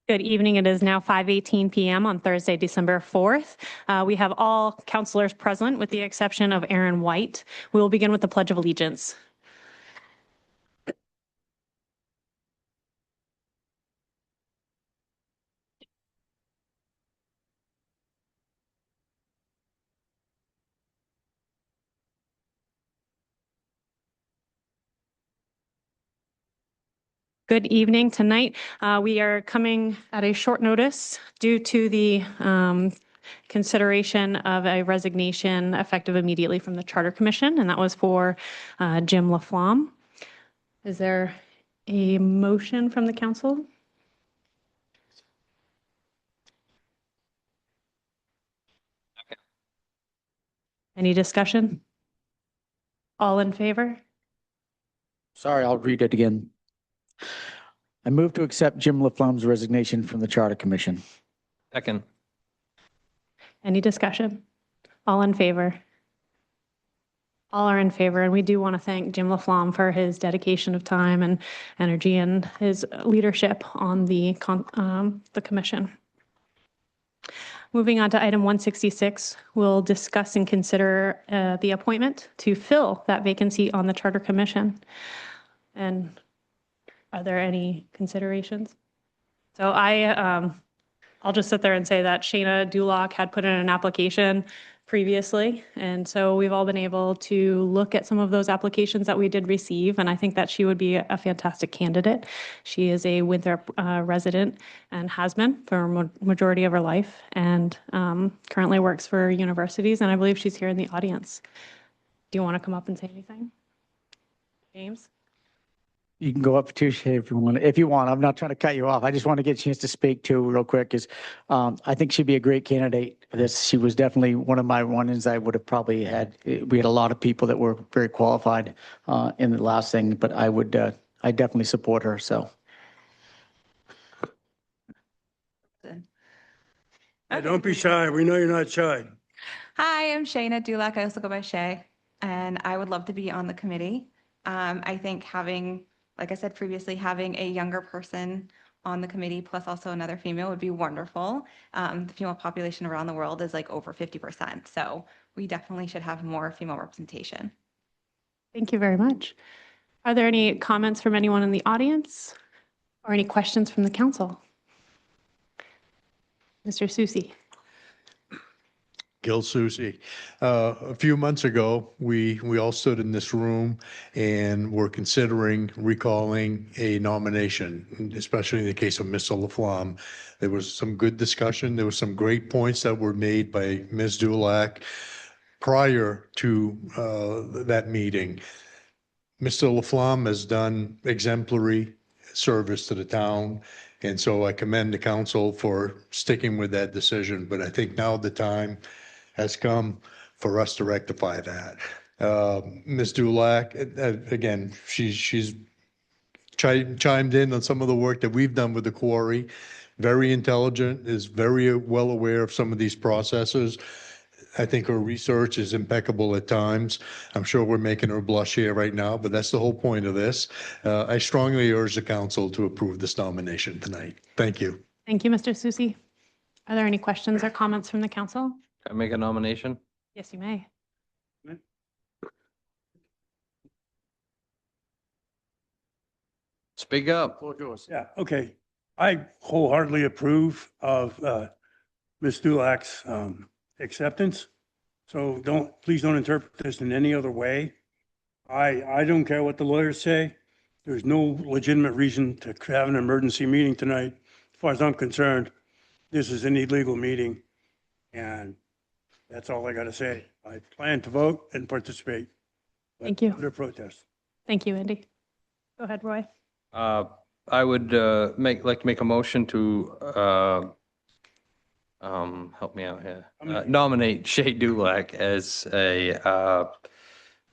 Good evening. It is now 5:18 p.m. on Thursday, December 4th. We have all councilors present with the exception of Aaron White. We will begin with the Pledge of Allegiance. Good evening. Tonight, we are coming at a short notice due to the consideration of a resignation effective immediately from the Charter Commission, and that was for Jim Laflamme. Is there a motion from the council? Any discussion? All in favor? Sorry, I'll read it again. I move to accept Jim Laflamme's resignation from the Charter Commission. Second. Any discussion? All in favor? All are in favor, and we do want to thank Jim Laflamme for his dedication of time and energy and his leadership on the commission. Moving on to item 166, we'll discuss and consider the appointment to fill that vacancy on the Charter Commission. And are there any considerations? So I'll just sit there and say that Shayna Dulock had put in an application previously. And so we've all been able to look at some of those applications that we did receive. And I think that she would be a fantastic candidate. She is a Winthrop resident and has been for a majority of her life, and currently works for universities. And I believe she's here in the audience. Do you want to come up and say anything? James? You can go up to Shay if you want. If you want, I'm not trying to cut you off. I just want to get a chance to speak to real quick because I think she'd be a great candidate for this. She was definitely one of my run-ins. I would have probably had. We had a lot of people that were very qualified in the last thing, but I would. I definitely support her. So. Okay. Don't be shy. We know you're not shy. Hi, I'm Shayna Dulock. I also go by Shay, and I would love to be on the committee. I think having, like I said previously, having a younger person on the committee plus also another female would be wonderful. The female population around the world is like over 50%. So we definitely should have more female representation. Thank you very much. Are there any comments from anyone in the audience or any questions from the council? Mr. Susi. Gil Susi. A few months ago, we all stood in this room and were considering recalling a nomination, especially in the case of Mr. Laflamme. There was some good discussion. There were some great points that were made by Ms. Dulock prior to that meeting. Mr. Laflamme has done exemplary service to the town. And so I commend the council for sticking with that decision. But I think now the time has come for us to rectify that. Ms. Dulock, again, she's chimed in on some of the work that we've done with the quarry. Very intelligent, is very well aware of some of these processes. I think her research is impeccable at times. I'm sure we're making her blush here right now, but that's the whole point of this. I strongly urge the council to approve this nomination tonight. Thank you. Thank you, Mr. Susi. Are there any questions or comments from the council? Can I make a nomination? Yes, you may. Speak up. Yeah, okay. I wholeheartedly approve of Ms. Dulock's acceptance. So please don't interpret this in any other way. I don't care what the lawyers say. There's no legitimate reason to have an emergency meeting tonight. As far as I'm concerned, this is an illegal meeting, and that's all I got to say. I plan to vote and participate. Thank you. Under protest. Thank you, Andy. Go ahead, Roy. I would like to make a motion to help me out here. Nominate Shay Dulock as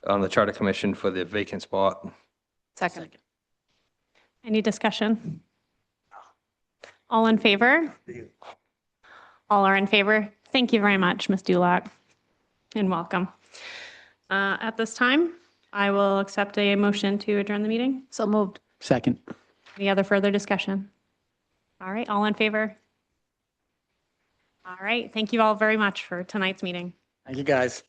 on the Charter Commission for the vacant spot. Second. Any discussion? All in favor? All are in favor. Thank you very much, Ms. Dulock, and welcome. At this time, I will accept a motion to adjourn the meeting. So moved. Second. Any other further discussion? All right, all in favor? All right, thank you all very much for tonight's meeting. Thank you, guys.